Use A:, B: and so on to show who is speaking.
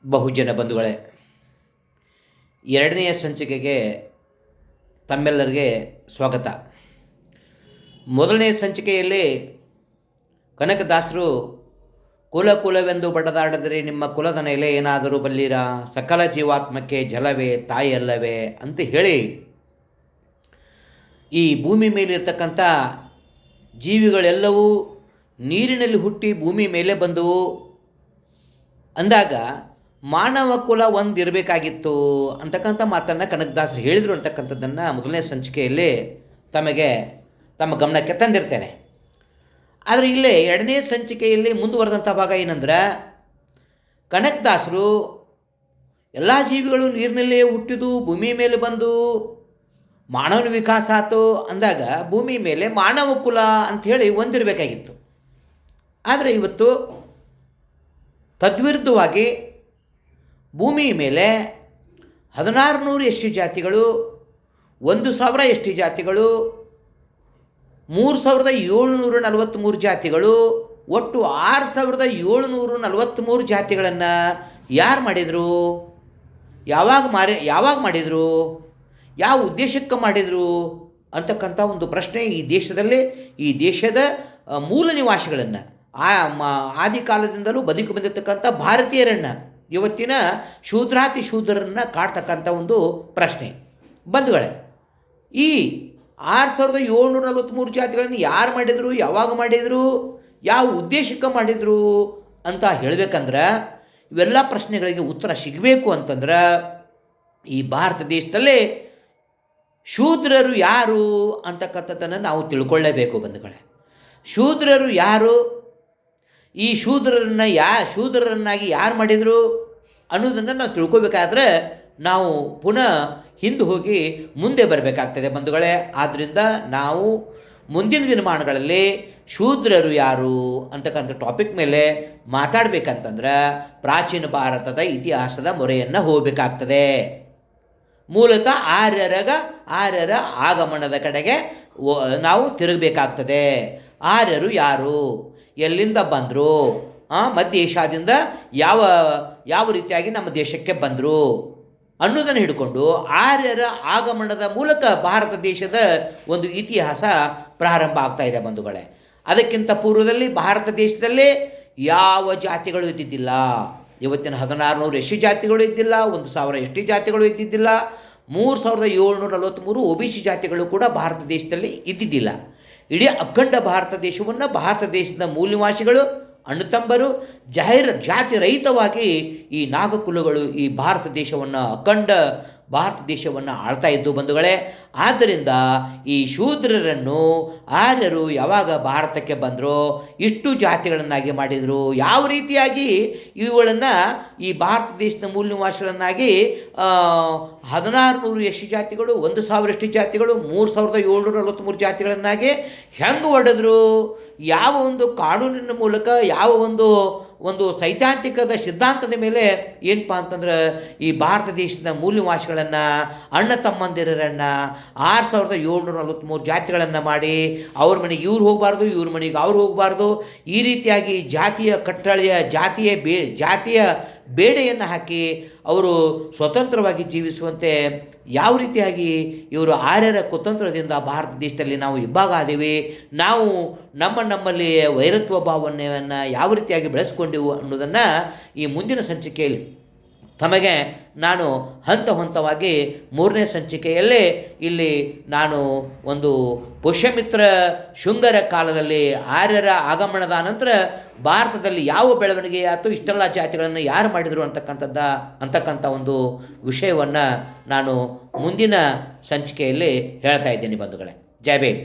A: ಬಹುಜನ ಬಂಧುಗಳೇ, ಎರಡನೆಯ ಸಂಚಿಕೆಗೆ ತಮ್ಮೆಲ್ಲರಿಗೆ ಸ್ವಾಗತ. ಮೊದಲನೆಯ ಸಂಚಿಕೆಯಲ್ಲಿ ಕನಕದಾಸರು ಕುಲವೆಂದು ಬಡದಾಡಿದರೆ ನಿಮ್ಮ ಕುಲದ ನೆಲೆ ಏನಾದರೂ ಬಲ್ಲಿರ, ಸಕಲ ಜೀವಾತ್ಮಕ್ಕೆ ಜಲವೇ ತಾಯಿಯಲ್ಲವೇ ಅಂತ ಹೇಳಿ ಈ ಭೂಮಿ ಮೇಲಿರ್ತಕ್ಕಂಥ ಜೀವಿಗಳೆಲ್ಲವೂ ನೀರಿನಲ್ಲಿ ಹುಟ್ಟಿ ಭೂಮಿ ಮೇಲೆ ಬಂದವು ಅಂದಾಗ ಮಾನವ ಕುಲ ಒಂದಿರಬೇಕಾಗಿತ್ತು ಅಂತಕ್ಕಂಥ ಮಾತನ್ನು ಕನಕದಾಸರು ಹೇಳಿದರು ಅಂತಕ್ಕಂಥದ್ದನ್ನು ಮೊದಲನೇ ಸಂಚಿಕೆಯಲ್ಲಿ ತಮ್ಮ ಗಮನಕ್ಕೆ ತಂದಿರ್ತೇನೆ. ಆದರೆ ಇಲ್ಲೇ ಎರಡನೇ ಸಂಚಿಕೆಯಲ್ಲಿ ಮುಂದುವರೆದಂಥ ಭಾಗ ಏನಂದ್ರೆ, ಕನಕದಾಸರು ಎಲ್ಲ ಜೀವಿಗಳು ನೀರಿನಲ್ಲೇ ಹುಟ್ಟಿದು ಭೂಮಿ ಮೇಲೆ ಬಂದು ಮಾನವನ ವಿಕಾಸ ಆಯಿತು ಅಂದಾಗ ಭೂಮಿ ಮೇಲೆ ಮಾನವ ಕುಲ ಅಂಥೇಳಿ ಒಂದಿರಬೇಕಾಗಿತ್ತು. ಆದರೆ ಇವತ್ತು ತದ್ವಿರುದ್ಧವಾಗಿ ಭೂಮಿ ಮೇಲೆ 1600 ಎಸ್ ಟಿ ಜಾತಿಗಳು, 1000 ಎಸ್ ಟಿ ಜಾತಿಗಳು, 3743 ಜಾತಿಗಳು, ಒಟ್ಟು 6743 ಜಾತಿಗಳನ್ನು ಯಾರು ಮಾಡಿದರು, ಯಾವಾಗ ಮಾಡಿದರು, ಯಾವ ಉದ್ದೇಶಕ್ಕೆ ಮಾಡಿದರು ಅಂತಕ್ಕಂಥ ಒಂದು ಪ್ರಶ್ನೆ ಈ ದೇಶದ ಮೂಲ ನಿವಾಸಿಗಳನ್ನು ಆದಿ ಕಾಲದಿಂದಲೂ ಬದುಕು ಬಂದಿರತಕ್ಕಂಥ ಭಾರತೀಯರನ್ನು, ಇವತ್ತಿನ ಶೂದ್ರರನ್ನು ಕಾಡ್ತಕ್ಕಂಥ ಒಂದು ಪ್ರಶ್ನೆ. ಬಂಧುಗಳೇ, ಈ 6743 ಜಾತಿಗಳನ್ನು ಯಾರು ಮಾಡಿದರು, ಯಾವಾಗ ಮಾಡಿದರು, ಯಾವ ಉದ್ದೇಶಕ್ಕೆ ಮಾಡಿದರು ಅಂತ ಹೇಳಬೇಕಂದ್ರೆ, ಇವೆಲ್ಲ ಪ್ರಶ್ನೆಗಳಿಗೆ ಉತ್ತರ ಸಿಗಬೇಕು ಅಂತಂದ್ರೆ ಈ ಭಾರತ ದೇಶದಲ್ಲೇ ಶೂದ್ರರು ಯಾರು ಅಂತಕ್ಕಂಥದ್ದನ್ನು ನಾವು ತಿಳ್ಕೊಳ್ಳೇಬೇಕು. ಬಂಧುಗಳೇ, ಶೂದ್ರರು ಯಾರು, ಈ ಶೂದ್ರರನ್ನಾಗಿ ಯಾರು ಮಾಡಿದರು ಅನ್ನೋದನ್ನು ನಾವು ತಿಳ್ಕೊಬೇಕಾದ್ರೆ ನಾವು ಪುನಃ ಹಿಂದೆ ಹೋಗಿ ಮುಂದೆ ಬರಬೇಕಾಗ್ತದೆ ಬಂಧುಗಳೇ. ಆದ್ದರಿಂದ ನಾವು ಮುಂದಿನ ದಿನಮಾನಗಳಲ್ಲಿ ಶೂದ್ರರು ಯಾರು ಅಂತಕ್ಕಂಥ ಟಾಪಿಕ್ ಮೇಲೆ ಮಾತಾಡಬೇಕಂತಂದ್ರೆ ಪ್ರಾಚೀನ ಭಾರತದ ಇತಿಹಾಸದ ಮೊರೆಯನ್ನು ಹೋಗಬೇಕಾಗ್ತದೆ. ಮೂಲತಃ ಆರ್ಯರ ಆಗಮನದ ಕಡೆಗೆ ನಾವು ತಿರುಗಬೇಕಾಗ್ತದೆ. ಆರ್ಯರು ಯಾರು, ಎಲ್ಲಿಂದ ಬಂದರು, ಮಧ್ಯ ಏಷ್ಯಾದಿಂದ ಯಾವ ರೀತಿಯಾಗಿ ನಮ್ಮ ದೇಶಕ್ಕೆ ಬಂದರು ಅನ್ನೋದನ್ನು ಹಿಡ್ಕೊಂಡು ಆರ್ಯರ ಆಗಮನದ ಮೂಲಕ ಭಾರತ ದೇಶದ ಒಂದು ಇತಿಹಾಸ ಪ್ರಾರಂಭ ಆಗ್ತಾ ಇದೆ ಬಂಧುಗಳೇ. ಅದಕ್ಕಿಂತ ಪೂರ್ವದಲ್ಲಿ ಭಾರತ ದೇಶದಲ್ಲೇ ಯಾವ ಜಾತಿಗಳು ಇದ್ದಿದ್ದಿಲ್ಲ. ಇವತ್ತಿನ 1600 ಎಸ್ ಸಿ ಜಾತಿಗಳು ಇದ್ದಿಲ್ಲ, 1000 ಎಸ್ ಟಿ ಜಾತಿಗಳು ಇದ್ದಿದ್ದಿಲ್ಲ, 3743 ಒ ಬಿ ಸಿ ಜಾತಿಗಳು ಕೂಡ ಭಾರತ ದೇಶದಲ್ಲಿ ಇದ್ದಿದ್ದಿಲ್ಲ. ಇಡೀ ಅಖಂಡ ಭಾರತ ದೇಶವನ್ನು ಭಾರತ ದೇಶದ ಮೂಲನಿವಾಸಿಗಳು ಅಣ್ಣತಂಬರು ಜಾತಿ ರಹಿತವಾಗಿ ಈ ನಾಗಕುಲಗಳು ಈ ಭಾರತ ದೇಶವನ್ನು ಅಖಂಡ ಭಾರತ ದೇಶವನ್ನು ಆಳ್ತಾ ಇದ್ದು ಬಂಧುಗಳೇ. ಆದ್ದರಿಂದ ಈ ಶೂದ್ರರನ್ನು ಆರ್ಯರು ಯಾವಾಗ ಭಾರತಕ್ಕೆ ಬಂದರೋ ಇಷ್ಟು ಜಾತಿಗಳನ್ನಾಗಿ ಮಾಡಿದರು. ಯಾವ ರೀತಿಯಾಗಿ ಇವುಗಳನ್ನು ಈ ಭಾರತ ದೇಶದ ಮೂಲ ನಿವಾಸಿಗಳನ್ನಾಗಿ 1600 ಎಸ್ ಟಿ ಜಾತಿಗಳು, 1000 ಎಸ್ ಟಿ ಜಾತಿಗಳು, 3743 ಜಾತಿಗಳನ್ನಾಗಿ ಹೆಂಗೆ ಹೊಡೆದ್ರು, ಯಾವ ಒಂದು ಕಾನೂನಿನ ಮೂಲಕ, ಯಾವ ಒಂದು ಸೈದ್ಧಾಂತಿಕದ ಸಿದ್ಧಾಂತದ ಮೇಲೆ ಏನಪ್ಪ ಅಂತಂದ್ರೆ ಈ ಭಾರತ ದೇಶದ ಮೂಲ ನಿವಾಸಿಗಳನ್ನು ಅಣ್ಣ ತಮ್ಮಂದಿರನ್ನು 6743 ಜಾತಿಗಳನ್ನು ಮಾಡಿ ಅವ್ರ ಮನೆಗೆ ಇವ್ರು ಹೋಗಬಾರ್ದು, ಇವ್ರ ಮನೆಗೆ ಅವ್ರು ಹೋಗಬಾರ್ದು, ಈ ರೀತಿಯಾಗಿ ಜಾತಿಯ ಕಟ್ಟಳೆಯ ಜಾತಿಯ ಬೇಡೆಯನ್ನು ಹಾಕಿ ಅವರು ಸ್ವತಂತ್ರವಾಗಿ ಜೀವಿಸುವಂತೆ ಯಾವ ರೀತಿಯಾಗಿ ಇವರು ಆರ್ಯರ ಕುತಂತ್ರದಿಂದ ಭಾರತ ದೇಶದಲ್ಲಿ ನಾವು ಇಬ್ಬಾಗ ಆದೀವಿ, ನಾವು ನಮ್ಮಲ್ಲಿ ವೈರತ್ವ ಭಾವನೆಯನ್ನು ಯಾವ ರೀತಿಯಾಗಿ ಬೆಳೆಸ್ಕೊಂಡೆವು ಅನ್ನೋದನ್ನು ಈ ಮುಂದಿನ ಸಂಚಿಕೆಯಲ್ಲಿ ತಮಗೆ ನಾನು ಹಂತವಾಗಿ 3ನೇ ಸಂಚಿಕೆಯಲ್ಲೇ ಇಲ್ಲಿ ನಾನು ಒಂದು ಪುಷ್ಯಮಿತ್ರ ಶುಂಗರ ಕಾಲದಲ್ಲಿ ಆರ್ಯರ ಆಗಮನದ ನಂತರ ಭಾರತದಲ್ಲಿ ಯಾವ ಬೆಳವಣಿಗೆ ಆಯಿತು, ಇಷ್ಟೆಲ್ಲ ಜಾತಿಗಳನ್ನು ಯಾರು ಮಾಡಿದರು ಅಂತಕ್ಕಂಥ ಒಂದು ವಿಷಯವನ್ನು ನಾನು ಮುಂದಿನ ಸಂಚಿಕೆಯಲ್ಲಿ ಹೇಳ್ತಾ ಇದ್ದೇನೆ ಬಂಧುಗಳೇ. ಜೈ ಭೀಮ್.